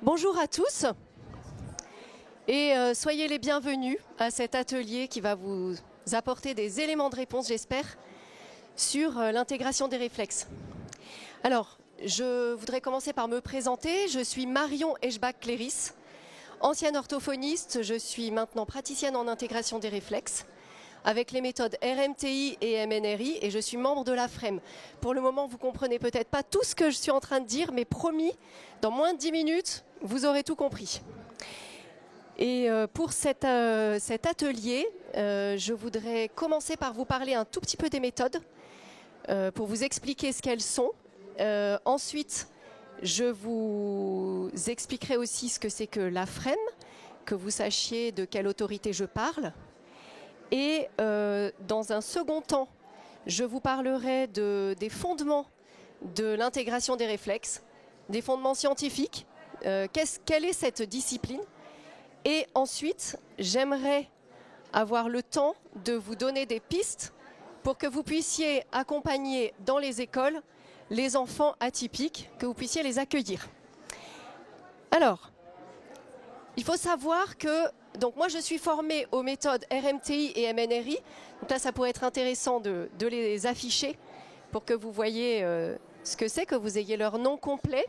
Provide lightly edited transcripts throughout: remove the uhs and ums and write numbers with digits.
Bonjour à tous et soyez les bienvenus à cet atelier qui va vous apporter des éléments de réponse, j'espère, sur l'intégration des réflexes. Alors, je voudrais commencer par me présenter. Je suis Marion Eschbach-Cléris, ancienne orthophoniste. Je suis maintenant praticienne en intégration des réflexes avec les méthodes RMTI et MNRI et je suis membre de la FREM. Pour le moment, vous ne comprenez peut-être pas tout ce que je suis en train de dire, mais promis, dans moins de 10 minutes, vous aurez tout compris. Et pour cet atelier, je voudrais commencer par vous parler un tout petit peu des méthodes pour vous expliquer ce qu'elles sont. Ensuite, je vous expliquerai aussi ce que c'est que la FREM, que vous sachiez de quelle autorité je parle. Et dans un second temps, je vous parlerai des fondements de l'intégration des réflexes, des fondements scientifiques, quelle est cette discipline. Et ensuite, j'aimerais avoir le temps de vous donner des pistes pour que vous puissiez accompagner dans les écoles les enfants atypiques, que vous puissiez les accueillir. Alors, il faut savoir que donc moi je suis formée aux méthodes RMTI et MNRI. Donc là ça pourrait être intéressant de les afficher pour que vous voyez ce que c'est, que vous ayez leur nom complet.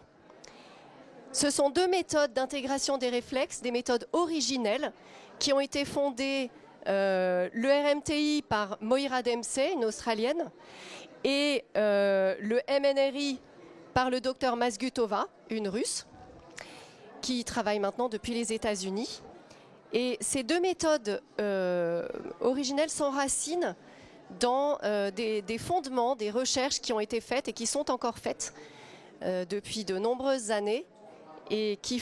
Ce sont deux méthodes d'intégration des réflexes, des méthodes originelles qui ont été fondées le RMTI par Moira Dempsey, une Australienne, et le MNRI par le docteur Mazgutova, une Russe, qui travaille maintenant depuis les États-Unis. Et ces deux méthodes originelles s'enracinent dans des fondements, des recherches qui ont été faites et qui sont encore faites depuis de nombreuses années et qui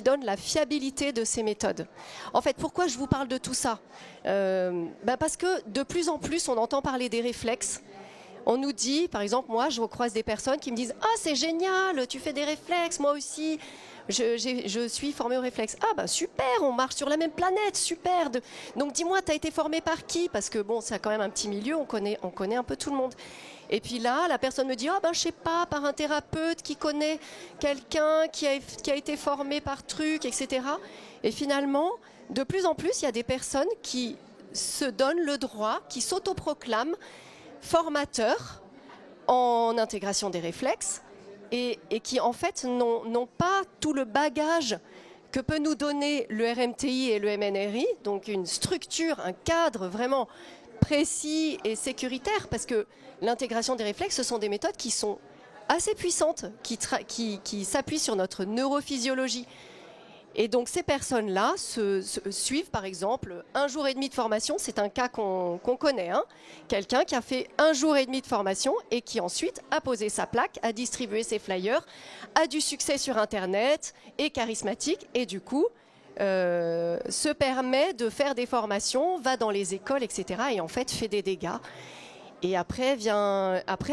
donnent la fiabilité de ces méthodes. En fait, pourquoi je vous parle de tout ça ? Parce que de plus en plus, on entend parler des réflexes. On nous dit, par exemple, moi, je croise des personnes qui me disent « Ah, c'est génial, tu fais des réflexes, moi aussi ». Je suis formée au réflexe. Ah ben super, on marche sur la même planète, super. Donc dis-moi, tu as été formée par qui? Parce que bon, c'est quand même un petit milieu, on connaît un peu tout le monde. Et puis là, la personne me dit, ah ben je sais pas, par un thérapeute qui connaît quelqu'un qui a été formé par truc, etc. Et finalement, de plus en plus, il y a des personnes qui se donnent le droit, qui s'autoproclament formateurs en intégration des réflexes. Et qui en fait n'ont pas tout le bagage que peut nous donner le RMTI et le MNRI, donc une structure, un cadre vraiment précis et sécuritaire, parce que l'intégration des réflexes, ce sont des méthodes qui sont assez puissantes, qui s'appuient sur notre neurophysiologie. Et donc ces personnes-là suivent par exemple 1 jour et demi de formation, c'est un cas qu'on connaît, hein. Quelqu'un qui a fait 1 jour et demi de formation et qui ensuite a posé sa plaque, a distribué ses flyers, a du succès sur Internet, est charismatique et du coup se permet de faire des formations, va dans les écoles, etc. et en fait fait des dégâts. Et après,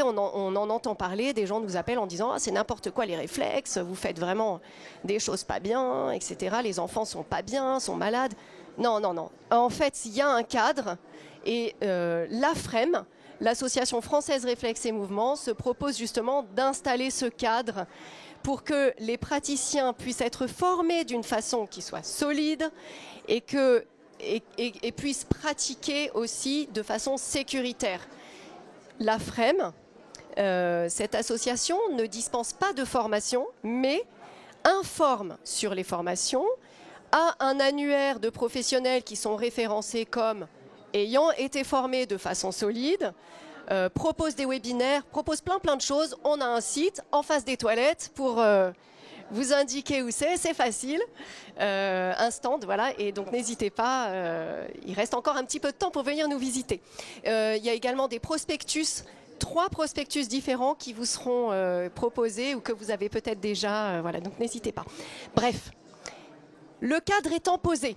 on en entend parler, des gens nous appellent en disant « Ah, c'est n'importe quoi les réflexes, vous faites vraiment des choses pas bien, etc. Les enfants sont pas bien, sont malades. » Non, non, non. En fait, il y a un cadre et la FREM, l'Association française réflexes et mouvements, se propose justement d'installer ce cadre pour que les praticiens puissent être formés d'une façon qui soit solide et puissent pratiquer aussi de façon sécuritaire. La FREM, cette association, ne dispense pas de formation, mais informe sur les formations, a un annuaire de professionnels qui sont référencés comme ayant été formés de façon solide, propose des webinaires, propose plein de choses. On a un site en face des toilettes pour vous indiquer où c'est facile, un stand, voilà, et donc n'hésitez pas, il reste encore un petit peu de temps pour venir nous visiter. Il y a également des prospectus, 3 prospectus différents qui vous seront proposés ou que vous avez peut-être déjà, voilà, donc n'hésitez pas. Bref, le cadre étant posé,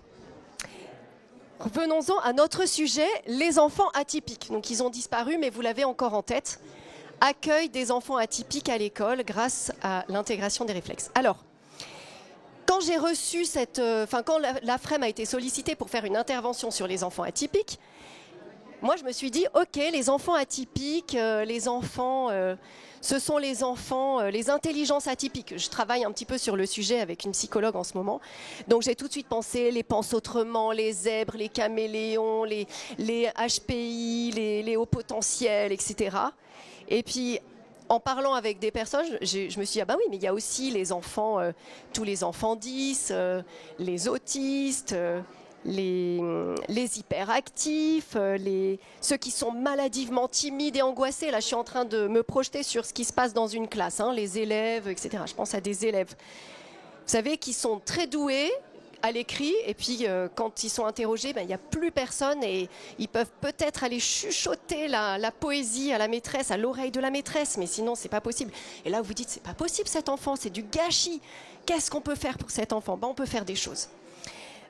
venons-en à notre sujet, les enfants atypiques. Donc ils ont disparu, mais vous l'avez encore en tête. Accueil des enfants atypiques à l'école grâce à l'intégration des réflexes. Alors, quand j'ai reçu quand la FREM a été sollicitée pour faire une intervention sur les enfants atypiques, moi, je me suis dit, ok, les enfants atypiques, les enfants, ce sont les enfants, les intelligences atypiques. Je travaille un petit peu sur le sujet avec une psychologue en ce moment. Donc, j'ai tout de suite pensé les pense autrement, les zèbres, les caméléons, les HPI, les hauts potentiels, etc. Et puis, en parlant avec des personnes, je me suis dit, ah ben oui, mais il y a aussi les enfants, tous les enfants 10, les autistes, les hyperactifs, ceux qui sont maladivement timides et angoissés. Là, je suis en train de me projeter sur ce qui se passe dans une classe, hein, les élèves, etc. Je pense à des élèves, vous savez, qui sont très doués à l'écrit, et puis quand ils sont interrogés, ben, il n'y a plus personne, et ils peuvent peut-être aller chuchoter la poésie à la maîtresse, à l'oreille de la maîtresse, mais sinon c'est pas possible. Et là vous vous dites, c'est pas possible cet enfant, c'est du gâchis. Qu'est-ce qu'on peut faire pour cet enfant? Ben, on peut faire des choses.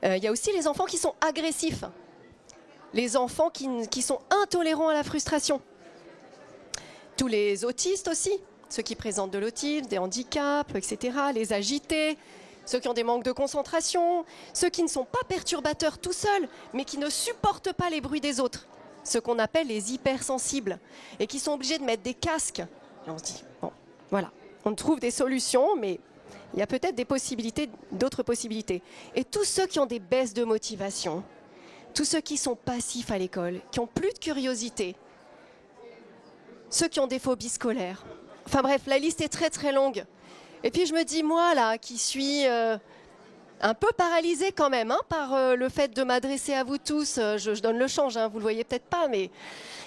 Il y a aussi les enfants qui sont agressifs, les enfants qui sont intolérants à la frustration. Tous les autistes aussi, ceux qui présentent de l'autisme, des handicaps, etc., les agités, ceux qui ont des manques de concentration, ceux qui ne sont pas perturbateurs tout seuls, mais qui ne supportent pas les bruits des autres, ceux qu'on appelle les hypersensibles, et qui sont obligés de mettre des casques. Et on se dit, bon, voilà, on trouve des solutions, mais il y a peut-être des possibilités, d'autres possibilités. Et tous ceux qui ont des baisses de motivation, tous ceux qui sont passifs à l'école, qui ont plus de curiosité, ceux qui ont des phobies scolaires. Enfin bref, la liste est très très longue. Et puis je me dis, moi là, qui suis un peu paralysée quand même, hein, par le fait de m'adresser à vous tous, je donne le change, hein, vous le voyez peut-être pas, mais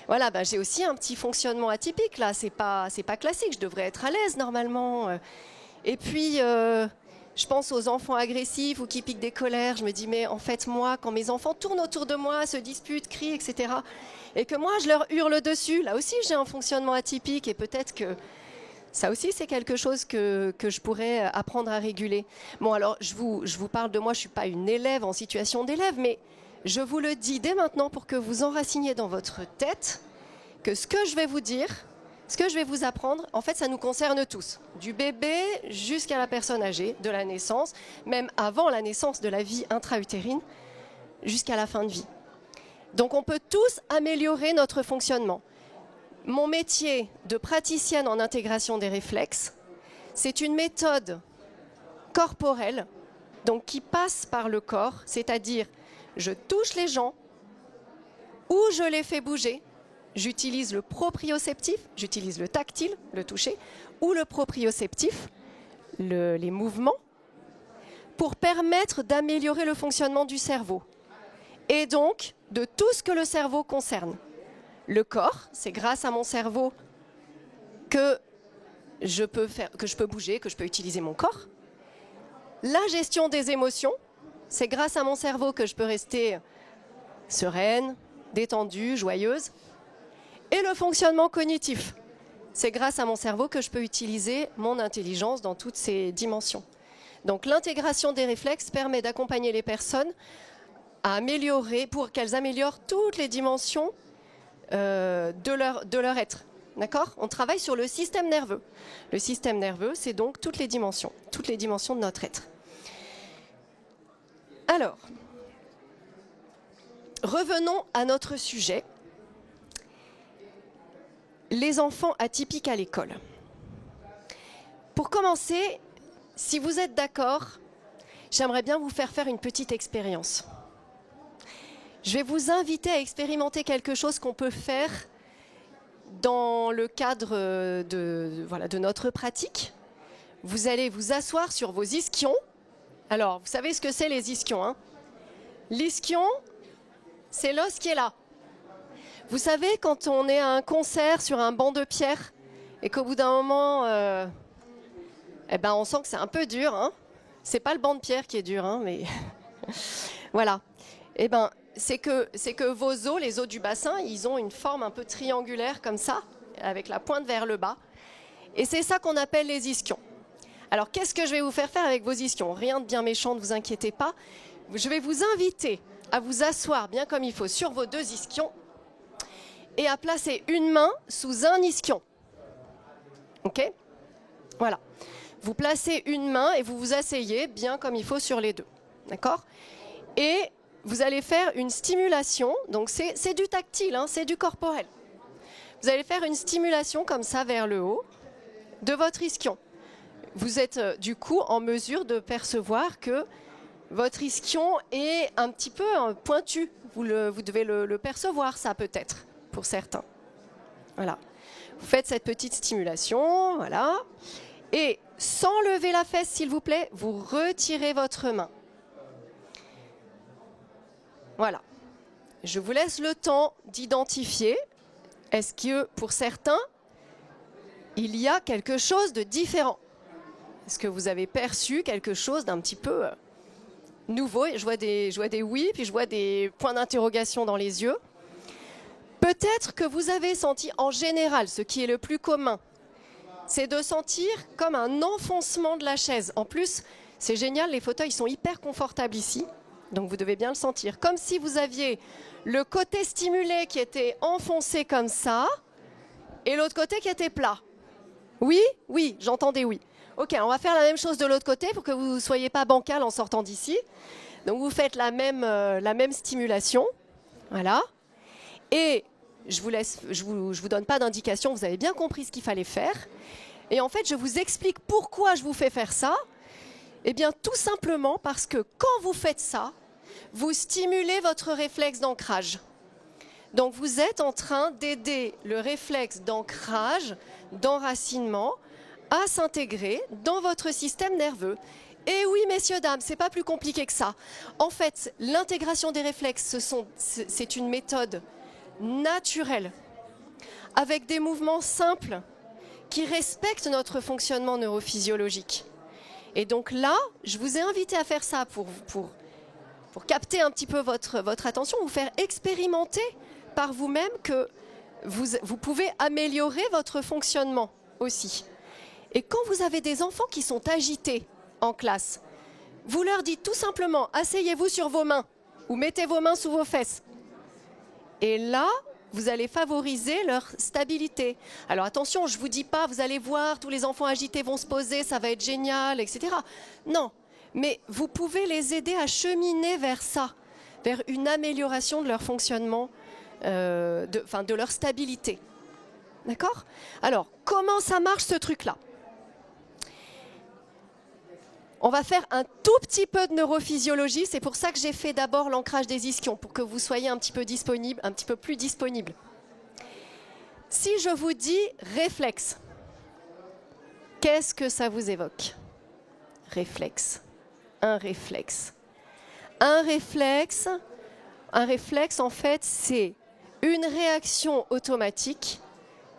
voilà, ben, j'ai aussi un petit fonctionnement atypique là, c'est pas classique, je devrais être à l'aise normalement. Et puis je pense aux enfants agressifs ou qui piquent des colères, je me dis, mais en fait moi, quand mes enfants tournent autour de moi, se disputent, crient, etc., et que moi je leur hurle dessus, là aussi j'ai un fonctionnement atypique, et peut-être que ça aussi, c'est quelque chose que je pourrais apprendre à réguler. Bon, alors, je vous parle de moi, je ne suis pas une élève en situation d'élève, mais je vous le dis dès maintenant pour que vous enraciniez dans votre tête que ce que je vais vous dire, ce que je vais vous apprendre, en fait, ça nous concerne tous. Du bébé jusqu'à la personne âgée, de la naissance, même avant la naissance, de la vie intra-utérine, jusqu'à la fin de vie. Donc, on peut tous améliorer notre fonctionnement. Mon métier de praticienne en intégration des réflexes, c'est une méthode corporelle, donc qui passe par le corps, c'est-à-dire je touche les gens ou je les fais bouger. J'utilise le proprioceptif, j'utilise le tactile, le toucher, ou le proprioceptif, les mouvements, pour permettre d'améliorer le fonctionnement du cerveau et donc de tout ce que le cerveau concerne. Le corps, c'est grâce à mon cerveau que je peux bouger, que je peux utiliser mon corps. La gestion des émotions, c'est grâce à mon cerveau que je peux rester sereine, détendue, joyeuse. Et le fonctionnement cognitif, c'est grâce à mon cerveau que je peux utiliser mon intelligence dans toutes ses dimensions. Donc l'intégration des réflexes permet d'accompagner les personnes à améliorer, pour qu'elles améliorent toutes les dimensions de leur être. D'accord ? On travaille sur le système nerveux. Le système nerveux, c'est donc toutes les dimensions de notre être. Alors, revenons à notre sujet. Les enfants atypiques à l'école. Pour commencer, si vous êtes d'accord, j'aimerais bien vous faire une petite expérience. Je vais vous inviter à expérimenter quelque chose qu'on peut faire dans le cadre de notre pratique. Vous allez vous asseoir sur vos ischions. Alors, vous savez ce que c'est les ischions, hein ? L'ischio, c'est l'os qui est là. Vous savez, quand on est à un concert sur un banc de pierre et qu'au bout d'un moment, on sent que c'est un peu dur, hein ? C'est pas le banc de pierre qui est dur, hein, mais voilà. C'est que vos os, les os du bassin, ils ont une forme un peu triangulaire comme ça, avec la pointe vers le bas. Et c'est ça qu'on appelle les ischions. Alors, qu'est-ce que je vais vous faire avec vos ischions ? Rien de bien méchant, ne vous inquiétez pas. Je vais vous inviter à vous asseoir bien comme il faut sur vos deux ischions et à placer une main sous un ischion. OK ? Voilà. Vous placez une main et vous vous asseyez bien comme il faut sur les deux. D'accord ? Et vous allez faire une stimulation, donc c'est du tactile, hein, c'est du corporel. Vous allez faire une stimulation comme ça vers le haut de votre ischion. Vous êtes du coup en mesure de percevoir que votre ischion est un petit peu pointu. Vous devez le percevoir, ça peut-être, pour certains. Voilà. Vous faites cette petite stimulation, voilà. Et sans lever la fesse, s'il vous plaît, vous retirez votre main. Voilà. Je vous laisse le temps d'identifier. Est-ce que, pour certains, il y a quelque chose de différent? Est-ce que vous avez perçu quelque chose d'un petit peu nouveau? Je vois des oui, puis je vois des points d'interrogation dans les yeux. Peut-être que vous avez senti en général, ce qui est le plus commun, c'est de sentir comme un enfoncement de la chaise. En plus, c'est génial, les fauteuils sont hyper confortables ici, donc vous devez bien le sentir. Comme si vous aviez le côté stimulé qui était enfoncé comme ça, et l'autre côté qui était plat. Oui? Oui, j'entendais oui. Ok, on va faire la même chose de l'autre côté pour que vous ne soyez pas bancal en sortant d'ici. Donc vous faites la même stimulation. Voilà. Et je vous donne pas d'indication, vous avez bien compris ce qu'il fallait faire. Et en fait, je vous explique pourquoi je vous fais faire ça. Eh bien, tout simplement parce que quand vous faites ça, vous stimulez votre réflexe d'ancrage. Donc vous êtes en train d'aider le réflexe d'ancrage, d'enracinement, à s'intégrer dans votre système nerveux. Et oui, messieurs, dames, c'est pas plus compliqué que ça. En fait, l'intégration des réflexes, c'est une méthode naturelle, avec des mouvements simples qui respectent notre fonctionnement neurophysiologique. Et donc là, je vous ai invité à faire ça pour capter un petit peu votre attention, vous faire expérimenter par vous-même que vous pouvez améliorer votre fonctionnement aussi. Et quand vous avez des enfants qui sont agités en classe, vous leur dites tout simplement, asseyez-vous sur vos mains ou mettez vos mains sous vos fesses. Et là, vous allez favoriser leur stabilité. Alors attention, je ne vous dis pas, vous allez voir, tous les enfants agités vont se poser, ça va être génial, etc. Non, mais vous pouvez les aider à cheminer vers ça, vers une amélioration de leur fonctionnement, de leur stabilité. D'accord? Alors, comment ça marche ce truc-là? On va faire un tout petit peu de neurophysiologie. C'est pour ça que j'ai fait d'abord l'ancrage des ischions, pour que vous soyez un petit peu disponible, un petit peu plus disponible. Si je vous dis réflexe, qu'est-ce que ça vous évoque? Réflexe. Un réflexe. Un réflexe, en fait, c'est une réaction automatique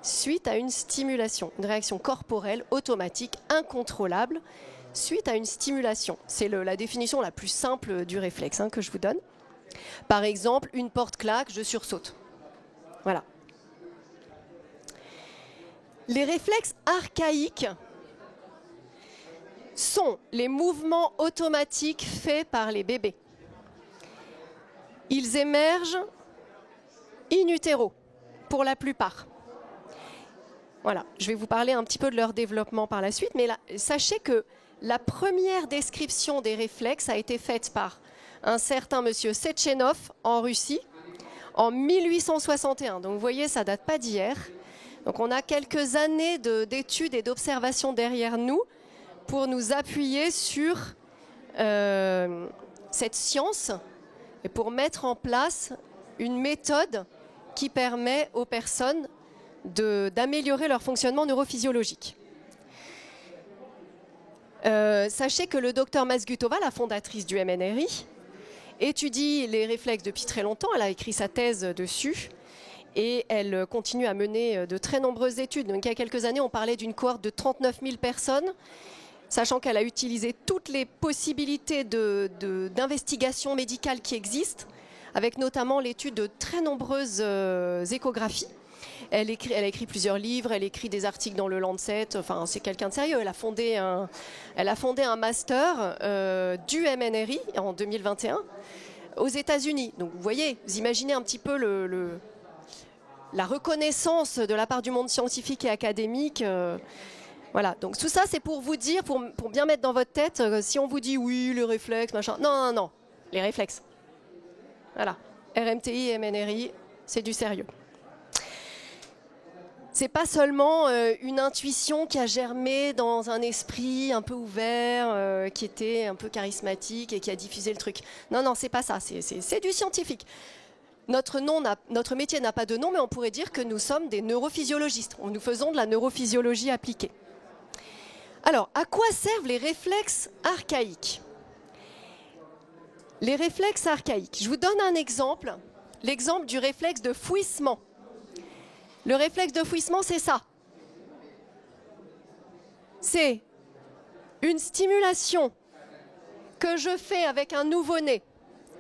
suite à une stimulation. Une réaction corporelle automatique, incontrôlable, suite à une stimulation. C'est la définition la plus simple du réflexe que je vous donne. Par exemple, une porte claque, je sursaute. Voilà. Les réflexes archaïques sont les mouvements automatiques faits par les bébés. Ils émergent in utero, pour la plupart. Voilà, je vais vous parler un petit peu de leur développement par la suite, mais là, sachez que la première description des réflexes a été faite par un certain monsieur Sechenov en Russie en 1861. Donc vous voyez, ça ne date pas d'hier. Donc on a quelques années d'études et d'observations derrière nous pour nous appuyer sur cette science et pour mettre en place une méthode qui permet aux personnes d'améliorer leur fonctionnement neurophysiologique. Sachez que le docteur Mazgutova, la fondatrice du MNRI, étudie les réflexes depuis très longtemps. Elle a écrit sa thèse dessus et elle continue à mener de très nombreuses études. Donc, il y a quelques années, on parlait d'une cohorte de 39 000 personnes, sachant qu'elle a utilisé toutes les possibilités d'investigation médicale qui existent, avec notamment l'étude de très nombreuses échographies. Elle a écrit plusieurs livres, elle écrit des articles dans le Lancet, enfin c'est quelqu'un de sérieux. Elle a fondé un master du MNRI en 2021 aux États-Unis. Donc vous voyez, vous imaginez un petit peu la reconnaissance de la part du monde scientifique et académique. Voilà, donc tout ça c'est pour vous dire, pour bien mettre dans votre tête, si on vous dit oui, les réflexes, machin, non, les réflexes. Voilà, RMTI et MNRI, c'est du sérieux. C'est pas seulement une intuition qui a germé dans un esprit un peu ouvert, qui était un peu charismatique et qui a diffusé le truc. Non, non, c'est pas ça, c'est du scientifique. Notre métier n'a pas de nom, mais on pourrait dire que nous sommes des neurophysiologistes. Nous faisons de la neurophysiologie appliquée. Alors, à quoi servent les réflexes archaïques? Les réflexes archaïques. Je vous donne un exemple, l'exemple du réflexe de fouissement. Le réflexe de fouissement, c'est ça. C'est une stimulation que je fais avec un nouveau-né.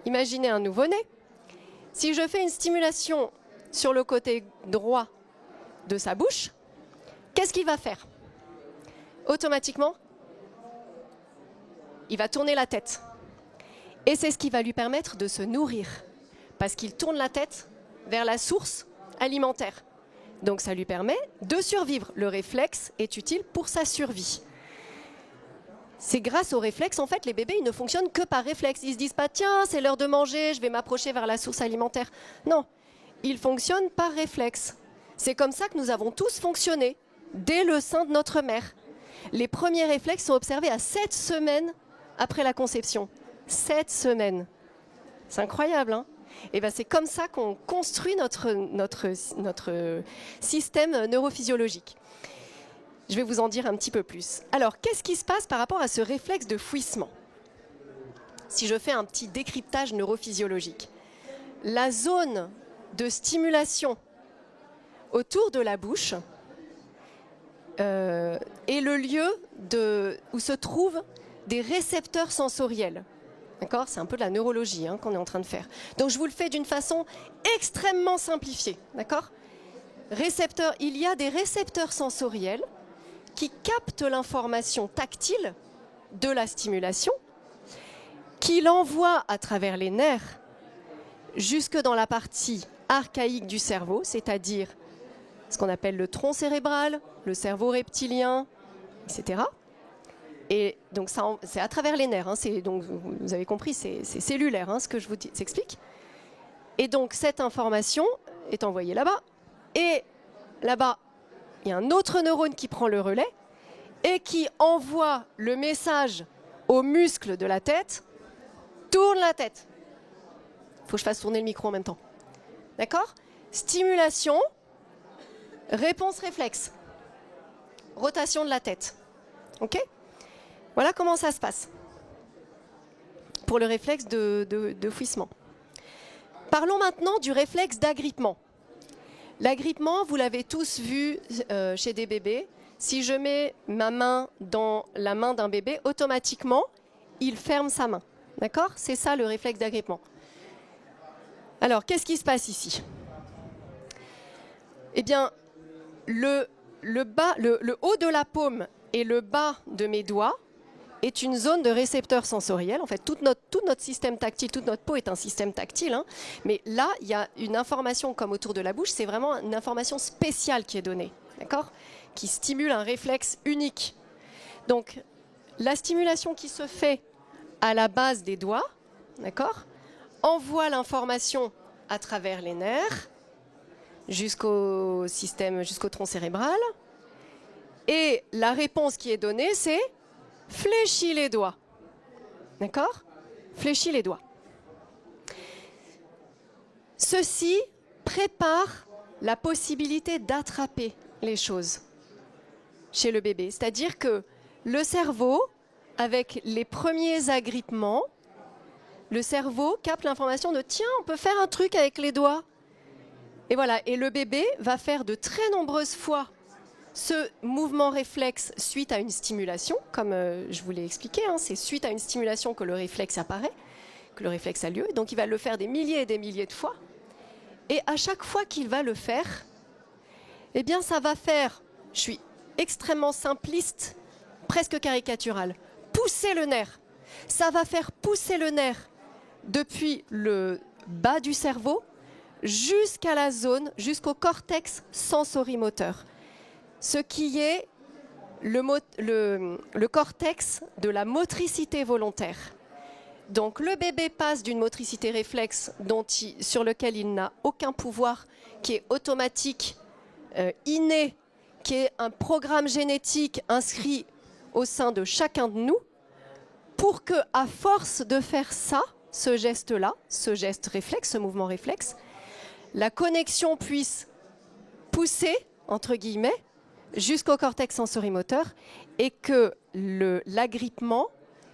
Imaginez un nouveau-né. Si je fais une stimulation sur le côté droit de sa bouche, qu'est-ce qu'il va faire? Automatiquement, il va tourner la tête. Et c'est ce qui va lui permettre de se nourrir, parce qu'il tourne la tête vers la source alimentaire. Donc ça lui permet de survivre. Le réflexe est utile pour sa survie. C'est grâce au réflexe, en fait, les bébés, ils ne fonctionnent que par réflexe. Ils ne se disent pas, tiens, c'est l'heure de manger, je vais m'approcher vers la source alimentaire. Non, ils fonctionnent par réflexe. C'est comme ça que nous avons tous fonctionné, dès le sein de notre mère. Les premiers réflexes sont observés à 7 semaines après la conception. 7 semaines. C'est incroyable, hein? Et ben c'est comme ça qu'on construit notre système neurophysiologique. Je vais vous en dire un petit peu plus. Alors, qu'est-ce qui se passe par rapport à ce réflexe de fouissement? Si je fais un petit décryptage neurophysiologique, la zone de stimulation autour de la bouche est le lieu où se trouvent des récepteurs sensoriels. D'accord? C'est un peu de la neurologie qu'on est en train de faire. Donc je vous le fais d'une façon extrêmement simplifiée. D'accord? Il y a des récepteurs sensoriels qui captent l'information tactile de la stimulation, qui l'envoient à travers les nerfs jusque dans la partie archaïque du cerveau, c'est-à-dire ce qu'on appelle le tronc cérébral, le cerveau reptilien, etc. Et donc c'est à travers les nerfs, donc vous avez compris, c'est cellulaire ce que je vous explique. Et donc cette information est envoyée là-bas, et là-bas, il y a un autre neurone qui prend le relais et qui envoie le message aux muscles de la tête, tourne la tête. Il faut que je fasse tourner le micro en même temps. D'accord? Stimulation, réponse réflexe, rotation de la tête. OK? Voilà comment ça se passe pour le réflexe de fouissement. Parlons maintenant du réflexe d'agrippement. L'agrippement, vous l'avez tous vu chez des bébés. Si je mets ma main dans la main d'un bébé, automatiquement, il ferme sa main. D'accord? C'est ça le réflexe d'agrippement. Alors, qu'est-ce qui se passe ici? Eh bien, le haut de la paume et le bas de mes doigts est une zone de récepteurs sensoriels. En fait, tout notre système tactile, toute notre peau est un système tactile. Mais là, il y a une information comme autour de la bouche, c'est vraiment une information spéciale qui est donnée, d'accord? Qui stimule un réflexe unique. Donc, la stimulation qui se fait à la base des doigts, d'accord, envoie l'information à travers les nerfs jusqu'au tronc cérébral. Et la réponse qui est donnée, c'est fléchis les doigts. D'accord? Fléchis les doigts. Ceci prépare la possibilité d'attraper les choses chez le bébé. C'est-à-dire que le cerveau, avec les premiers agrippements, le cerveau capte l'information de « tiens, on peut faire un truc avec les doigts ». Et voilà, et le bébé va faire de très nombreuses fois ce mouvement réflexe suite à une stimulation, comme je vous l'ai expliqué, c'est suite à une stimulation que le réflexe apparaît, que le réflexe a lieu. Donc il va le faire des milliers et des milliers de fois. Et à chaque fois qu'il va le faire, eh bien ça va faire, je suis extrêmement simpliste, presque caricatural, pousser le nerf. Ça va faire pousser le nerf depuis le bas du cerveau jusqu'à la zone, jusqu'au cortex sensorimoteur. Ce qui est le cortex de la motricité volontaire. Donc le bébé passe d'une motricité réflexe sur lequel il n'a aucun pouvoir, qui est automatique, inné, qui est un programme génétique inscrit au sein de chacun de nous, pour que, à force de faire ça, ce geste-là, ce geste réflexe, ce mouvement réflexe, la connexion puisse pousser, entre guillemets, jusqu'au cortex sensorimoteur et que l'agrippement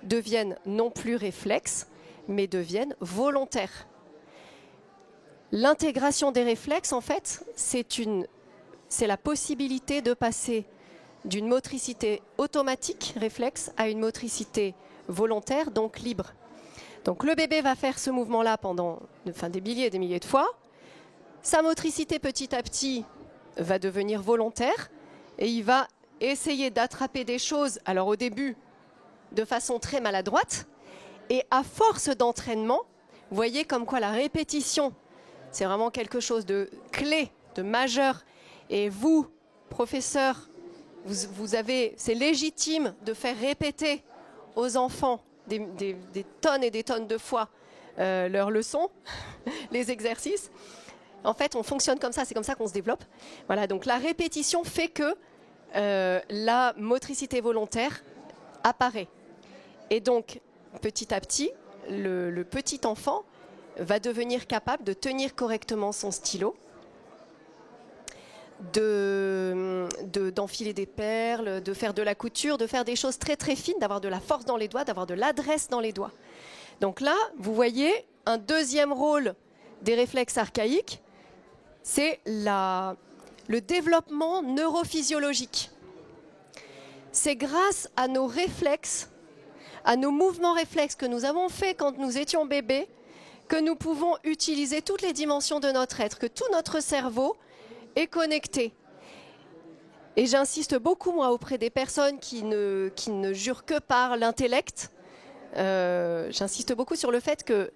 devienne non plus réflexe, mais devienne volontaire. L'intégration des réflexes, en fait, c'est la possibilité de passer d'une motricité automatique, réflexe, à une motricité volontaire, donc libre. Donc le bébé va faire ce mouvement-là pendant des milliers et des milliers de fois. Sa motricité petit à petit va devenir volontaire et il va essayer d'attraper des choses, alors au début de façon très maladroite, et à force d'entraînement, vous voyez comme quoi la répétition, c'est vraiment quelque chose de clé, de majeur. Et vous, professeurs, c'est légitime de faire répéter aux enfants des tonnes et des tonnes de fois leurs leçons, les exercices. En fait, on fonctionne comme ça, c'est comme ça qu'on se développe. Voilà, donc la répétition fait que la motricité volontaire apparaît. Et donc, petit à petit, le petit enfant va devenir capable de tenir correctement son stylo, d'enfiler des perles, de faire de la couture, de faire des choses très très fines, d'avoir de la force dans les doigts, d'avoir de l'adresse dans les doigts. Donc là, vous voyez un deuxième rôle des réflexes archaïques, c'est le développement neurophysiologique. C'est grâce à nos réflexes, à nos mouvements réflexes que nous avons faits quand nous étions bébés, que nous pouvons utiliser toutes les dimensions de notre être, que tout notre cerveau est connecté. Et j'insiste beaucoup, moi, auprès des personnes qui ne jurent que par l'intellect. J'insiste beaucoup sur le fait que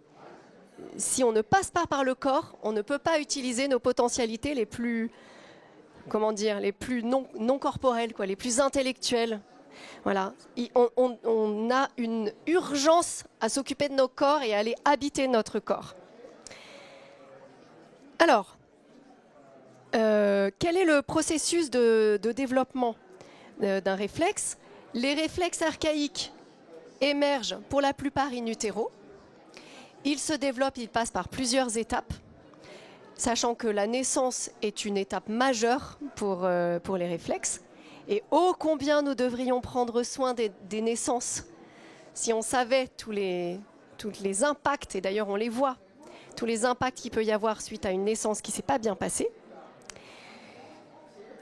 si on ne passe pas par le corps, on ne peut pas utiliser nos potentialités les plus, les plus non corporelles, les plus intellectuelles. Voilà. On a une urgence à s'occuper de nos corps et à aller habiter notre corps. Alors, quel est le processus de développement d'un réflexe? Les réflexes archaïques émergent pour la plupart in utero. Ils se développent, ils passent par plusieurs étapes, sachant que la naissance est une étape majeure pour les réflexes. Et ô combien nous devrions prendre soin des naissances, si on savait tous les impacts, et d'ailleurs on les voit, tous les impacts qu'il peut y avoir suite à une naissance qui ne s'est pas bien passée.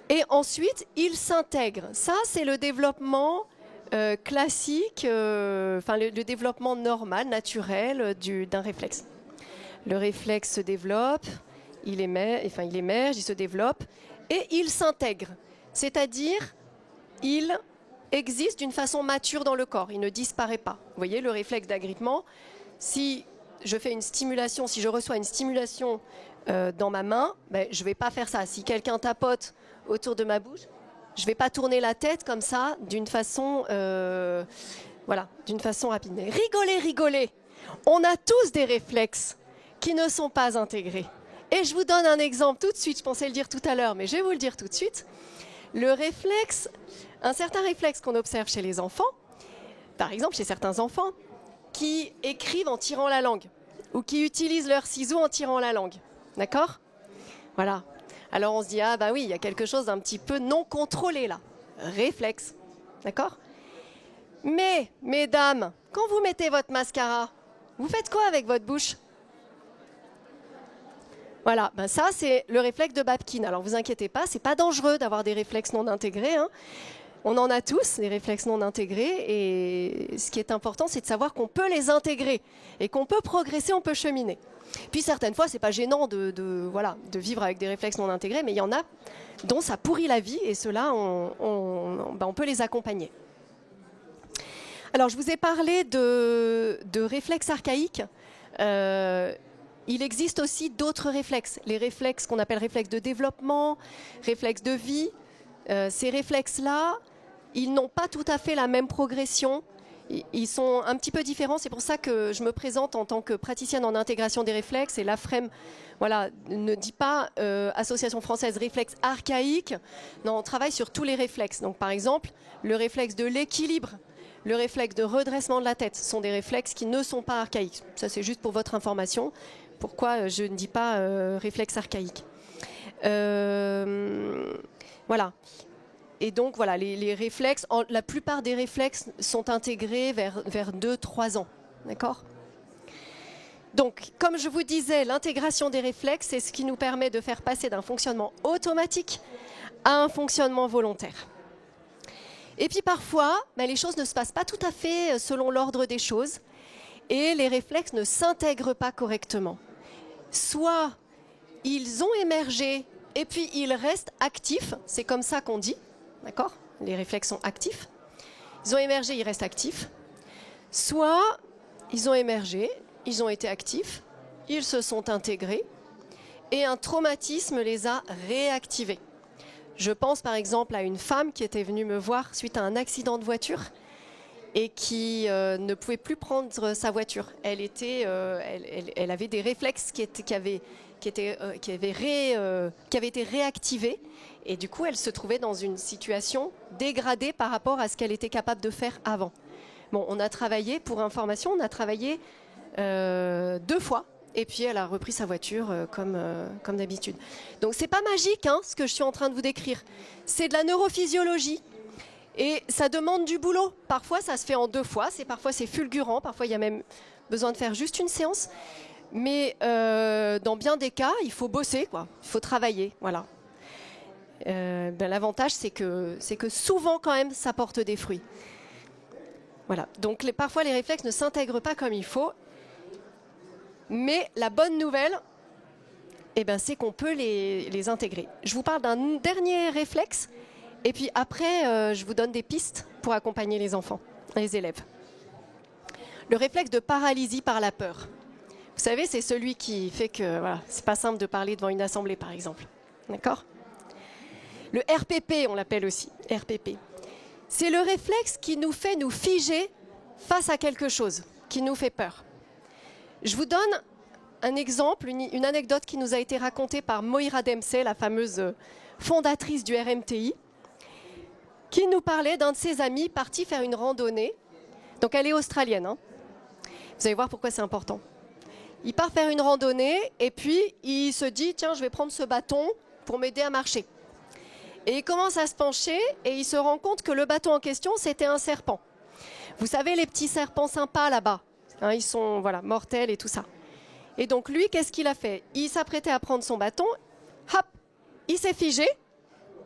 Et ensuite, ils s'intègrent. Ça, c'est le développement classique, le développement normal, naturel d'un réflexe. Le réflexe se développe, il émerge, il se développe, et il s'intègre. C'est-à-dire, il existe d'une façon mature dans le corps, il ne disparaît pas. Vous voyez, le réflexe d'agrippement, si je fais une stimulation, si je reçois une stimulation dans ma main, je ne vais pas faire ça. Si quelqu'un tapote autour de ma bouche, je ne vais pas tourner la tête comme ça d'une façon, d'une façon rapide. Mais rigolez, on a tous des réflexes qui ne sont pas intégrés. Et je vous donne un exemple tout de suite, je pensais le dire tout à l'heure, mais je vais vous le dire tout de suite. Un certain réflexe qu'on observe chez les enfants, par exemple chez certains enfants, qui écrivent en tirant la langue, ou qui utilisent leurs ciseaux en tirant la langue. D'accord ? Voilà. Alors on se dit, ah bah oui, il y a quelque chose d'un petit peu non contrôlé là. Réflexe. D'accord ? Mais, mesdames, quand vous mettez votre mascara, vous faites quoi avec votre bouche ? Voilà, ça c'est le réflexe de Babkin. Alors vous inquiétez pas, c'est pas dangereux d'avoir des réflexes non intégrés. Hein. On en a tous, des réflexes non intégrés. Et ce qui est important, c'est de savoir qu'on peut les intégrer et qu'on peut progresser, on peut cheminer. Puis certaines fois, c'est pas gênant de vivre avec des réflexes non intégrés, mais il y en a dont ça pourrit la vie et ceux-là, on peut les accompagner. Alors je vous ai parlé de réflexes archaïques. Il existe aussi d'autres réflexes, les réflexes qu'on appelle réflexes de développement, réflexes de vie. Ces réflexes-là, ils n'ont pas tout à fait la même progression, Ils sont un petit peu différents, c'est pour ça que je me présente en tant que praticienne en intégration des réflexes, et l'AFREM voilà, ne dit pas Association française réflexes archaïques, non, on travaille sur tous les réflexes. Donc par exemple, le réflexe de l'équilibre, le réflexe de redressement de la tête, sont des réflexes qui ne sont pas archaïques. Ça c'est juste pour votre information, pourquoi je ne dis pas réflexe archaïque. Voilà. Et donc voilà, les réflexes, la plupart des réflexes sont intégrés vers 2-3 ans. D'accord ? Donc, comme je vous disais, l'intégration des réflexes, c'est ce qui nous permet de faire passer d'un fonctionnement automatique à un fonctionnement volontaire. Et puis parfois, les choses ne se passent pas tout à fait selon l'ordre des choses et les réflexes ne s'intègrent pas correctement. Soit ils ont émergé et puis ils restent actifs, c'est comme ça qu'on dit. D'accord ? Les réflexes sont actifs. Ils ont émergé, ils restent actifs. Soit ils ont émergé, ils ont été actifs, ils se sont intégrés et un traumatisme les a réactivés. Je pense par exemple à une femme qui était venue me voir suite à un accident de voiture et qui ne pouvait plus prendre sa voiture. Elle avait des réflexes qui avaient été réactivés. Et du coup, elle se trouvait dans une situation dégradée par rapport à ce qu'elle était capable de faire avant. Bon, on a travaillé, pour information, on a travaillé 2 fois. Et puis, elle a repris sa voiture comme d'habitude. Donc, c'est pas magique, hein, ce que je suis en train de vous décrire. C'est de la neurophysiologie. Et ça demande du boulot. Parfois, ça se fait en 2 fois. Parfois, c'est fulgurant. Parfois, il y a même besoin de faire juste une séance. Mais dans bien des cas, il faut bosser, quoi. Il faut travailler, voilà. L'avantage, c'est que souvent, quand même, ça porte des fruits. Voilà. Donc, parfois, les réflexes ne s'intègrent pas comme il faut. Mais la bonne nouvelle, c'est qu'on peut les intégrer. Je vous parle d'un dernier réflexe. Et puis après, je vous donne des pistes pour accompagner les enfants, les élèves. Le réflexe de paralysie par la peur. Vous savez, c'est celui qui fait que voilà, c'est pas simple de parler devant une assemblée, par exemple. D'accord ? Le RPP, on l'appelle aussi, RPP. C'est le réflexe qui nous fait nous figer face à quelque chose, qui nous fait peur. Je vous donne un exemple, une anecdote qui nous a été racontée par Moira Dempsey, la fameuse fondatrice du RMTI, qui nous parlait d'un de ses amis parti faire une randonnée. Donc elle est australienne. Hein. Vous allez voir pourquoi c'est important. Il part faire une randonnée et puis il se dit « Tiens, je vais prendre ce bâton pour m'aider à marcher ». Et il commence à se pencher et il se rend compte que le bâton en question, c'était un serpent. Vous savez, les petits serpents sympas là-bas, hein, ils sont mortels et tout ça. Et donc lui, qu'est-ce qu'il a fait ? Il s'apprêtait à prendre son bâton, hop, il s'est figé.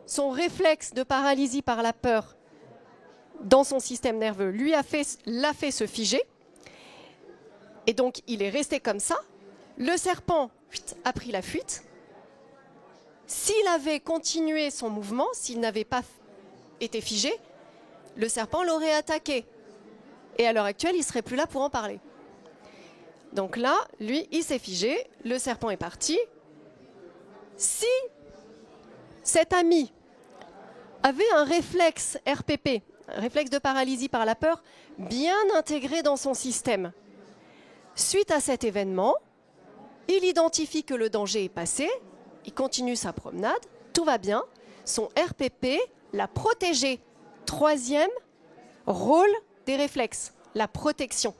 Son réflexe de paralysie par la peur dans son système nerveux l'a fait se figer. Et donc, il est resté comme ça. Le serpent a pris la fuite. S'il avait continué son mouvement, s'il n'avait pas été figé, le serpent l'aurait attaqué. Et à l'heure actuelle, il ne serait plus là pour en parler. Donc là, lui, il s'est figé. Le serpent est parti. Si cet ami avait un réflexe RPP, un réflexe de paralysie par la peur, bien intégré dans son système. Suite à cet événement, il identifie que le danger est passé, il continue sa promenade, tout va bien, son RPP l'a protégé. 3e rôle des réflexes, la protection,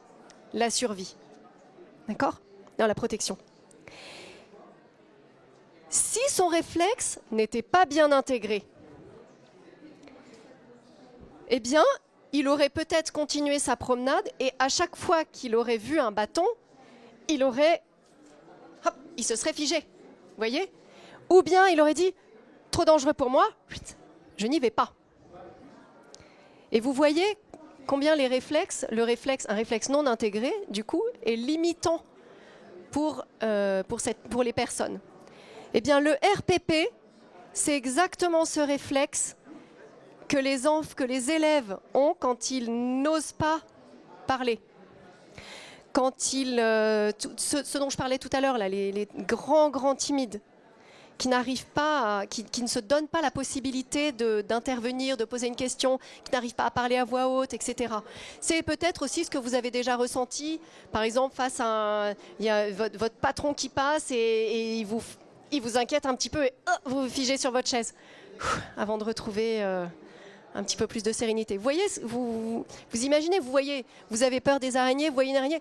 la survie. D'accord ? Non, la protection. Si son réflexe n'était pas bien intégré, eh bien, il aurait peut-être continué sa promenade et à chaque fois qu'il aurait vu un bâton, il se serait figé. Vous voyez ? Ou bien il aurait dit « Trop dangereux pour moi, je n'y vais pas ». Et vous voyez combien un réflexe non intégré, du coup, est limitant pour les personnes. Eh bien, le RPP, c'est exactement ce réflexe que les élèves ont quand ils n'osent pas parler. Quand ce dont je parlais tout à l'heure, là, les grands timides, qui n'arrivent pas, qui ne se donnent pas la possibilité d'intervenir, de poser une question, qui n'arrivent pas à parler à voix haute, etc. C'est peut-être aussi ce que vous avez déjà ressenti, par exemple face à il y a votre patron qui passe et il vous inquiète un petit peu et vous vous figez sur votre chaise avant de retrouver un petit peu plus de sérénité. Vous voyez, vous imaginez, vous avez peur des araignées, vous voyez une araignée,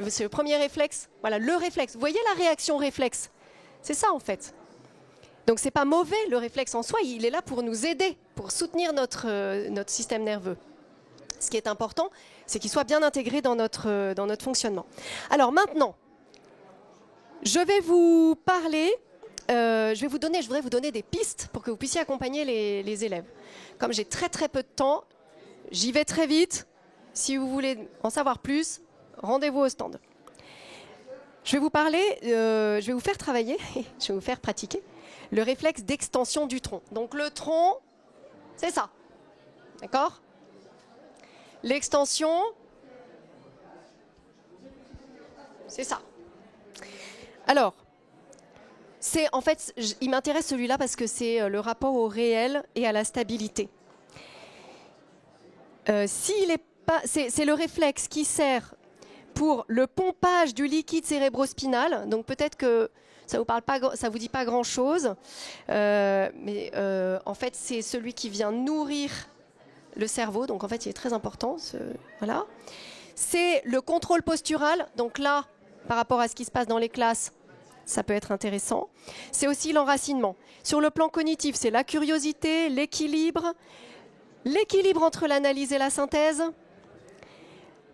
c'est le premier réflexe, voilà, le réflexe. Vous voyez la réaction réflexe, c'est ça en fait. Donc c'est pas mauvais le réflexe en soi, il est là pour nous aider, pour soutenir notre système nerveux. Ce qui est important, c'est qu'il soit bien intégré dans notre fonctionnement. Alors maintenant, je vais vous parler, je voudrais vous donner des pistes pour que vous puissiez accompagner les élèves. Comme j'ai très très peu de temps, j'y vais très vite. Si vous voulez en savoir plus, rendez-vous au stand. Je vais vous parler, je vais vous faire travailler, je vais vous faire pratiquer le réflexe d'extension du tronc. Donc le tronc, c'est ça, d'accord? L'extension, c'est ça. Alors, en fait, il m'intéresse celui-là parce que c'est le rapport au réel et à la stabilité. C'est le réflexe qui sert pour le pompage du liquide cérébrospinal. Donc peut-être que ça vous dit pas grand-chose, mais en fait c'est celui qui vient nourrir le cerveau. Donc en fait il est très important. Voilà. C'est le contrôle postural. Donc là, par rapport à ce qui se passe dans les classes, ça peut être intéressant. C'est aussi l'enracinement. Sur le plan cognitif, c'est la curiosité, l'équilibre entre l'analyse et la synthèse,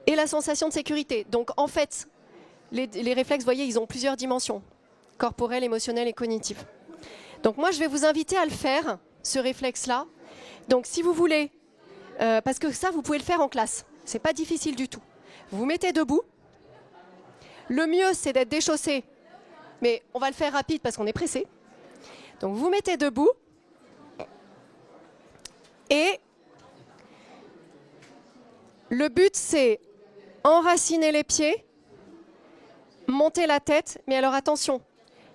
et la sensation de sécurité. Donc en fait, les réflexes, vous voyez, ils ont plusieurs dimensions, corporelles, émotionnelles et cognitives. Donc moi, je vais vous inviter à le faire, ce réflexe-là. Donc si vous voulez, parce que ça, vous pouvez le faire en classe. C'est pas difficile du tout. Vous vous mettez debout. Le mieux, c'est d'être déchaussé. Mais on va le faire rapide parce qu'on est pressé. Donc vous mettez debout et le but c'est enraciner les pieds, monter la tête, mais alors attention,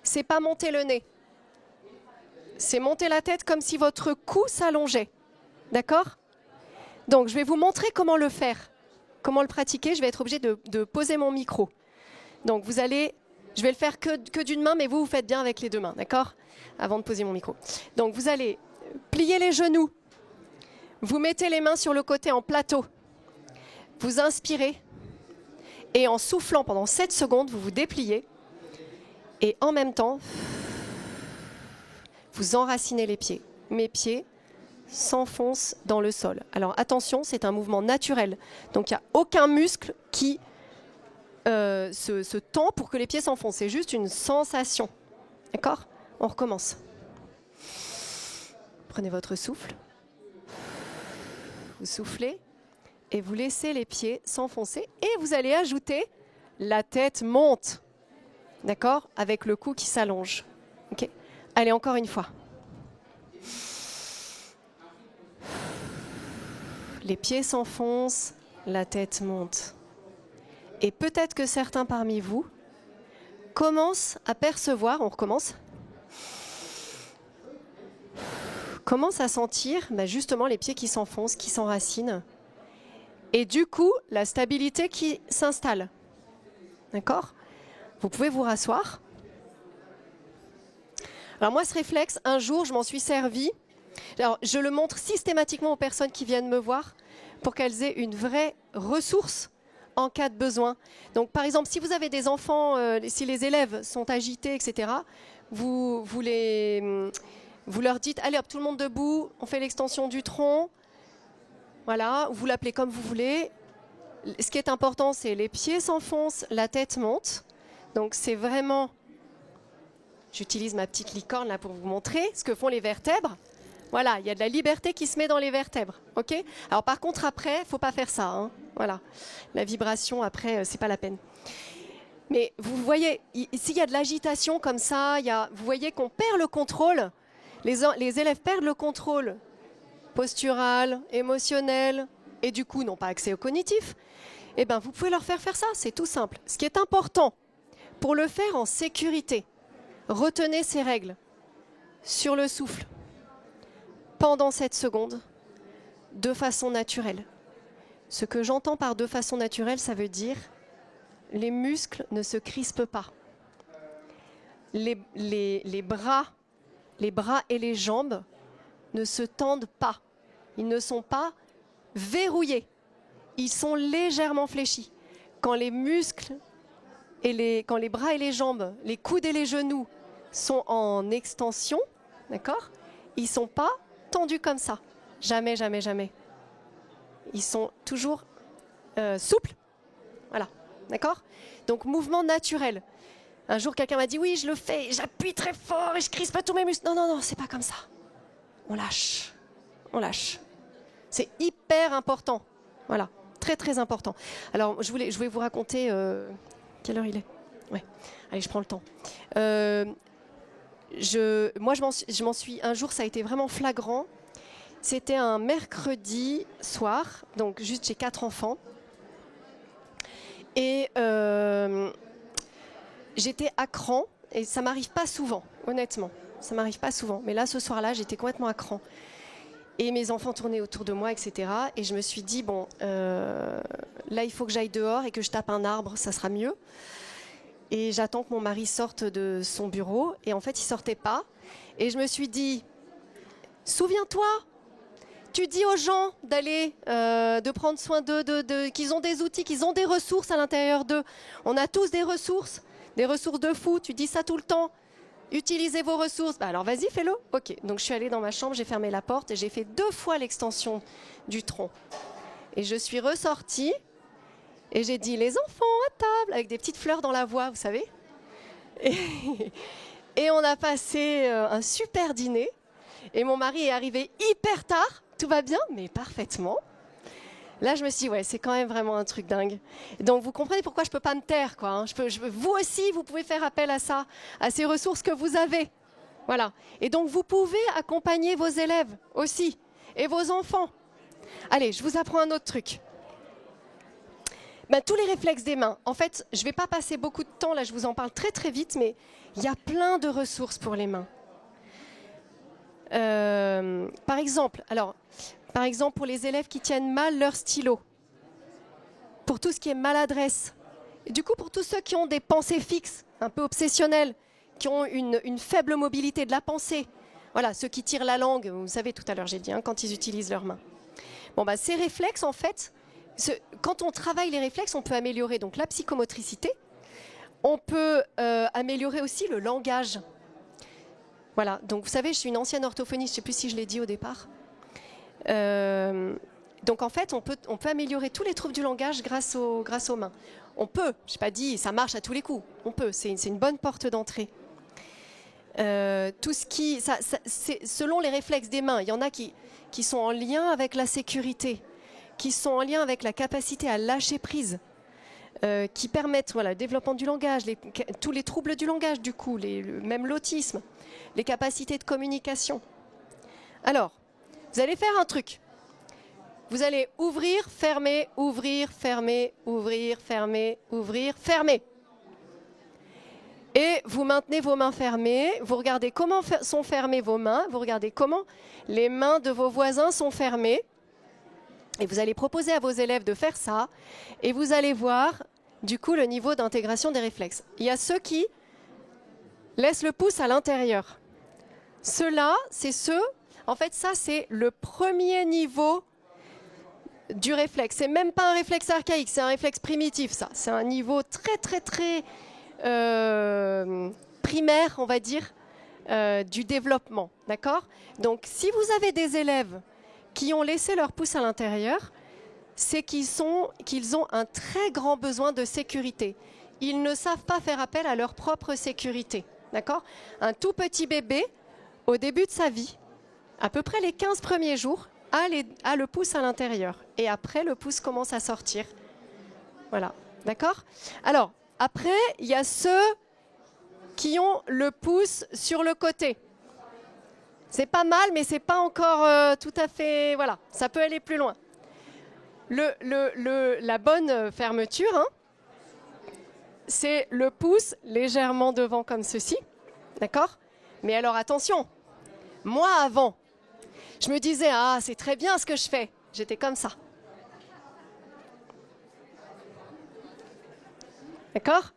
c'est pas monter le nez. C'est monter la tête comme si votre cou s'allongeait. D'accord? Donc je vais vous montrer comment le faire, comment le pratiquer. Je vais être obligée de poser mon micro. Donc je vais le faire que d'une main, mais vous faites bien avec les deux mains, d'accord? Avant de poser mon micro. Donc vous allez plier les genoux. Vous mettez les mains sur le côté en plateau. Vous inspirez. Et en soufflant pendant 7 secondes, vous vous dépliez. Et en même temps, vous enracinez les pieds. Mes pieds s'enfoncent dans le sol. Alors attention, c'est un mouvement naturel. Donc il n'y a aucun muscle qui se tend pour que les pieds s'enfoncent. C'est juste une sensation. D'accord? On recommence. Prenez votre souffle. Vous soufflez et vous laissez les pieds s'enfoncer. Et vous allez ajouter la tête monte. D'accord? Avec le cou qui s'allonge. Okay? Allez, encore une fois. Les pieds s'enfoncent, la tête monte. Et peut-être que certains parmi vous commencent à percevoir, on recommence, commencent à sentir justement les pieds qui s'enfoncent, qui s'enracinent. Et du coup, la stabilité qui s'installe. D'accord? Vous pouvez vous rasseoir. Alors moi, ce réflexe, un jour, je m'en suis servi. Alors, je le montre systématiquement aux personnes qui viennent me voir pour qu'elles aient une vraie ressource en cas de besoin. Donc, par exemple, si vous avez des enfants, si les élèves sont agités, etc., vous leur dites, allez hop, tout le monde debout, on fait l'extension du tronc. Voilà, vous l'appelez comme vous voulez. Ce qui est important, c'est les pieds s'enfoncent, la tête monte. Donc, c'est vraiment... J'utilise ma petite licorne là pour vous montrer ce que font les vertèbres. Voilà, il y a de la liberté qui se met dans les vertèbres. Ok? Alors par contre, après, il ne faut pas faire ça. Hein. Voilà. La vibration, après, ce n'est pas la peine. Mais vous voyez, s'il y a de l'agitation comme ça, vous voyez qu'on perd le contrôle. Les élèves perdent le contrôle postural, émotionnel, et du coup n'ont pas accès au cognitif. Eh bien, vous pouvez leur faire ça, c'est tout simple. Ce qui est important, pour le faire en sécurité, retenez ces règles. sur le souffle pendant 7 secondes de façon naturelle. Ce que j'entends par de façon naturelle, ça veut dire les muscles ne se crispent pas. Les bras et les jambes ne se tendent pas. Ils ne sont pas verrouillés. Ils sont légèrement fléchis. Quand les muscles, quand les bras et les jambes, les coudes et les genoux sont en extension, d'accord ? Ils ne sont pas tendus comme ça. Jamais, jamais, jamais. Ils sont toujours souples. Voilà, d'accord ? Donc, mouvement naturel. Un jour, quelqu'un m'a dit, oui, je le fais, j'appuie très fort et je crispe tous mes muscles. Non, non, non, c'est pas comme ça. On lâche. On lâche. C'est hyper important. Voilà, très, très important. Alors, je voulais vous raconter... quelle heure il est ? Ouais. Allez, je prends le temps. Moi, je m'en suis... Un jour, ça a été vraiment flagrant. C'était un mercredi soir, donc juste j'ai 4 enfants. Et j'étais à cran, et ça m'arrive pas souvent, honnêtement. Ça m'arrive pas souvent. Mais là, ce soir-là, j'étais complètement à cran. Et mes enfants tournaient autour de moi, etc. Et je me suis dit, bon, là, il faut que j'aille dehors et que je tape un arbre, ça sera mieux. Et j'attends que mon mari sorte de son bureau. Et en fait, il sortait pas. Et je me suis dit, souviens-toi, tu dis aux gens d'aller, de prendre soin d'eux, qu'ils ont des outils, qu'ils ont des ressources à l'intérieur d'eux. On a tous des ressources de fou. Tu dis ça tout le temps. Utilisez vos ressources. Bah alors vas-y, fais-le. Ok. Donc je suis allée dans ma chambre, j'ai fermé la porte et j'ai fait 2 fois l'extension du tronc. Et je suis ressortie et j'ai dit les enfants à table avec des petites fleurs dans la voix, vous savez. Et on a passé un super dîner. Et mon mari est arrivé hyper tard. Tout va bien, mais parfaitement. Là, je me suis dit, ouais, c'est quand même vraiment un truc dingue. Donc, vous comprenez pourquoi je ne peux pas me taire, quoi. Hein. Vous aussi, vous pouvez faire appel à ça, à ces ressources que vous avez. Voilà. Et donc, vous pouvez accompagner vos élèves aussi, et vos enfants. Allez, je vous apprends un autre truc. Ben, tous les réflexes des mains. En fait, je ne vais pas passer beaucoup de temps, là, je vous en parle très, très vite, mais il y a plein de ressources pour les mains. Par exemple, pour les élèves qui tiennent mal leur stylo, pour tout ce qui est maladresse, et du coup pour tous ceux qui ont des pensées fixes, un peu obsessionnelles, qui ont une faible mobilité de la pensée, voilà, ceux qui tirent la langue, vous savez tout à l'heure j'ai dit, hein, quand ils utilisent leurs mains. Bon, bah, ces réflexes en fait, quand on travaille les réflexes, on peut améliorer donc la psychomotricité, on peut améliorer aussi le langage. Voilà, donc vous savez, je suis une ancienne orthophoniste, je ne sais plus si je l'ai dit au départ. Donc en fait, on peut améliorer tous les troubles du langage grâce aux mains. On peut, je n'ai pas dit ça marche à tous les coups, on peut, c'est une bonne porte d'entrée. Selon les réflexes des mains, il y en a qui sont en lien avec la sécurité, qui sont en lien avec la capacité à lâcher prise, qui permettent le développement du langage, tous les troubles du langage du coup, même l'autisme, les capacités de communication. Alors, vous allez faire un truc. Vous allez ouvrir, fermer, ouvrir, fermer, ouvrir, fermer, ouvrir, fermer. Et vous maintenez vos mains fermées. Vous regardez comment sont fermées vos mains. Vous regardez comment les mains de vos voisins sont fermées. Et vous allez proposer à vos élèves de faire ça. Et vous allez voir, du coup, le niveau d'intégration des réflexes. Il y a ceux qui laissent le pouce à l'intérieur. Ceux-là, c'est ceux... En fait, ça, c'est le premier niveau du réflexe. C'est même pas un réflexe archaïque, c'est un réflexe primitif, ça. C'est un niveau très, très, très primaire, on va dire, du développement. D'accord ? Donc, si vous avez des élèves qui ont laissé leur pouce à l'intérieur, c'est qu'ils ont un très grand besoin de sécurité. Ils ne savent pas faire appel à leur propre sécurité. D'accord ? Un tout petit bébé, au début de sa vie, à peu près les 15 premiers jours, a le pouce à l'intérieur. Et après, le pouce commence à sortir. Voilà, d'accord ? Alors, après, il y a ceux qui ont le pouce sur le côté. C'est pas mal, mais c'est pas encore tout à fait... Voilà, ça peut aller plus loin. La bonne fermeture, hein, c'est le pouce légèrement devant comme ceci. D'accord ? Mais alors, attention, Moi, avant, je me disais, ah, c'est très bien ce que je fais. J'étais comme ça. D'accord?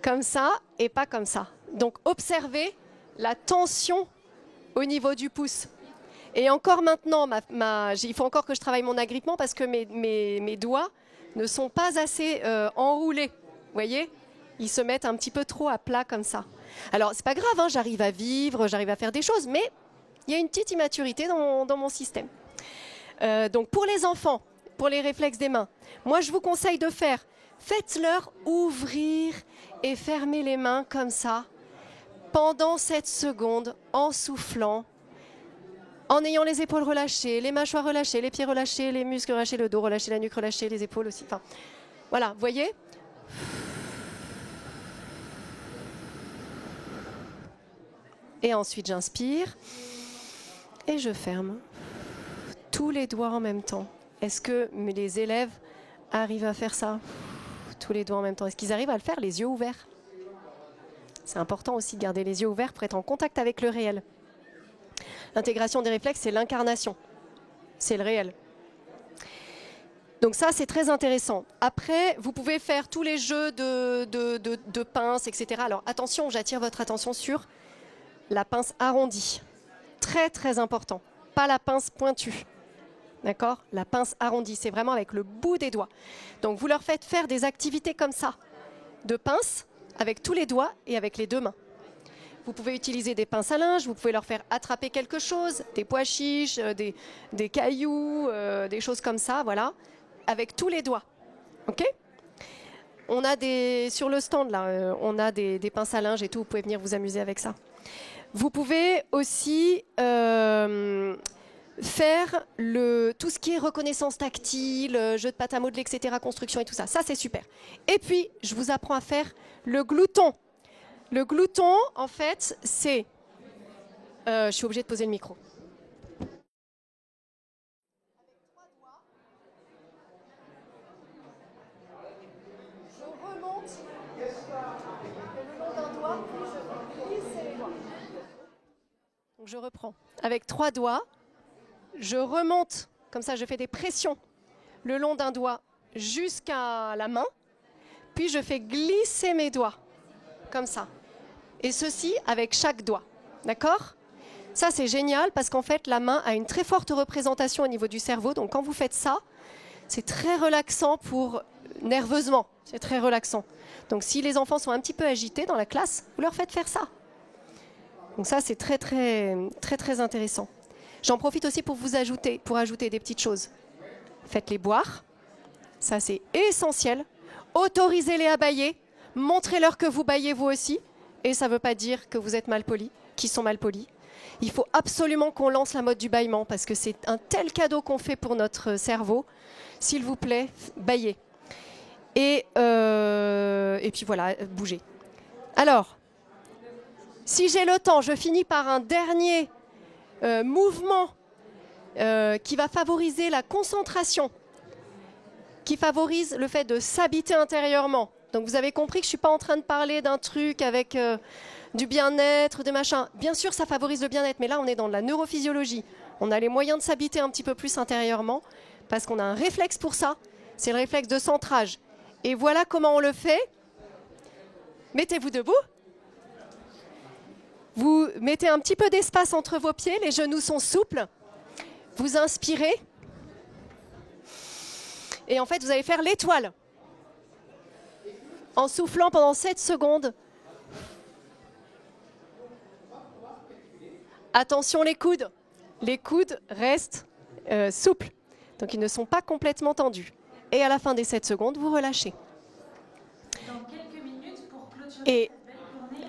Comme ça et pas comme ça. Donc, observez la tension au niveau du pouce. Et encore maintenant, il faut encore que je travaille mon agrippement parce que mes doigts ne sont pas assez enroulés. Vous voyez? Ils se mettent un petit peu trop à plat comme ça. Alors, c'est pas grave, hein, j'arrive à vivre, j'arrive à faire des choses, mais il y a une petite immaturité dans mon système. Donc, pour les enfants, pour les réflexes des mains, moi, je vous conseille de faire, faites-leur ouvrir et fermer les mains comme ça, pendant 7 secondes, en soufflant, en ayant les épaules relâchées, les mâchoires relâchées, les pieds relâchés, les muscles relâchés, le dos relâché, la nuque relâchée, les épaules aussi. Enfin, voilà, vous voyez? Et ensuite, j'inspire et je ferme tous les doigts en même temps. Est-ce que les élèves arrivent à faire ça? Tous les doigts en même temps. Est-ce qu'ils arrivent à le faire les yeux ouverts? C'est important aussi de garder les yeux ouverts pour être en contact avec le réel. L'intégration des réflexes, c'est l'incarnation. C'est le réel. Donc ça, c'est très intéressant. Après, vous pouvez faire tous les jeux de pinces, etc. Alors attention, j'attire votre attention sur la pince arrondie. Très, très important. Pas la pince pointue. D'accord? La pince arrondie, c'est vraiment avec le bout des doigts. Donc vous leur faites faire des activités comme ça, de pince, avec tous les doigts et avec les deux mains. Vous pouvez utiliser des pinces à linge, vous pouvez leur faire attraper quelque chose, des pois chiches, des cailloux, des choses comme ça, voilà, avec tous les doigts. Ok? On a sur le stand là, on a des pinces à linge et tout, vous pouvez venir vous amuser avec ça. Vous pouvez aussi faire tout ce qui est reconnaissance tactile, jeu de pâte à modeler, etc., construction et tout ça. Ça, c'est super. Et puis, je vous apprends à faire le glouton. Le glouton, en fait, c'est... je suis obligée de poser le micro. Je remonte le long d'un doigt, puis je glisse les doigts. Donc, je reprends. Avec 3 doigts, je remonte, comme ça je fais des pressions le long d'un doigt jusqu'à la main, puis je fais glisser mes doigts, comme ça. Et ceci avec chaque doigt, d'accord? Ça c'est génial parce qu'en fait la main a une très forte représentation au niveau du cerveau, donc quand vous faites ça, c'est très relaxant nerveusement, c'est très relaxant. Donc si les enfants sont un petit peu agités dans la classe, vous leur faites faire ça. Donc ça c'est très très très très intéressant. J'en profite aussi pour ajouter des petites choses. Faites-les boire, ça c'est essentiel. Autorisez-les à bâiller, montrez-leur que vous bâillez vous aussi. Et ça ne veut pas dire que vous êtes mal polis, qu'ils sont mal polis. Il faut absolument qu'on lance la mode du bâillement parce que c'est un tel cadeau qu'on fait pour notre cerveau. S'il vous plaît, bâillez. Et puis voilà, bougez. Alors, si j'ai le temps, je finis par un dernier mouvement qui va favoriser la concentration, qui favorise le fait de s'habiter intérieurement. Donc vous avez compris que je ne suis pas en train de parler d'un truc avec du bien-être, des machins. Bien sûr, ça favorise le bien-être, mais là, on est dans de la neurophysiologie. On a les moyens de s'habiter un petit peu plus intérieurement parce qu'on a un réflexe pour ça. C'est le réflexe de centrage. Et voilà comment on le fait. Mettez-vous debout. Vous mettez un petit peu d'espace entre vos pieds. Les genoux sont souples. Vous inspirez. Et en fait, vous allez faire l'étoile. En soufflant pendant 7 secondes. Attention les coudes. Les coudes restent souples. Donc ils ne sont pas complètement tendus. Et à la fin des 7 secondes, vous relâchez. Dans quelques minutes, pour clôturer cette belle journée,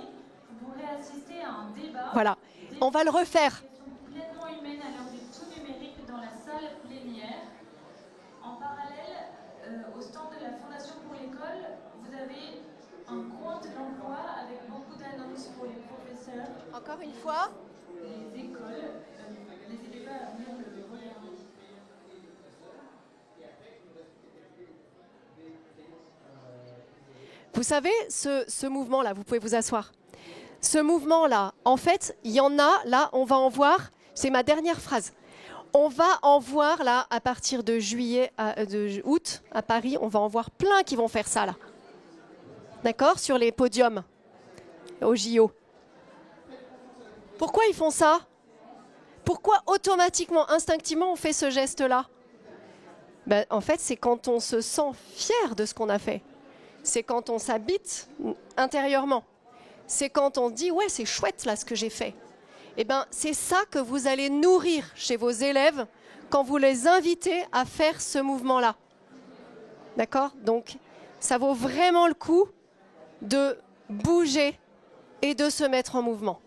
vous pourrez assister à un débat. Voilà, on va le refaire. Pleinement humaine à l'heure du tout numérique dans la salle plénière. En parallèle, au stand de la Fondation pour l'école, vous avez un compte d'emploi avec beaucoup d'annonces pour les professeurs. Encore une fois. Les écoles. N'hésitez pas à venir le regarder. Vous savez, ce mouvement-là, vous pouvez vous asseoir. Ce mouvement-là, en fait, il y en a, là, on va en voir, c'est ma dernière phrase. On va en voir, là, à partir de août, à Paris, on va en voir plein qui vont faire ça, là. D'accord? Sur les podiums, au JO. Pourquoi ils font ça? Pourquoi automatiquement, instinctivement, on fait ce geste-là? Ben, en fait, c'est quand on se sent fier de ce qu'on a fait. C'est quand on s'habite intérieurement. C'est quand on dit « ouais, c'est chouette là ce que j'ai fait ». Eh bien, c'est ça que vous allez nourrir chez vos élèves quand vous les invitez à faire ce mouvement-là. D'accord? Donc, ça vaut vraiment le coup de bouger et de se mettre en mouvement.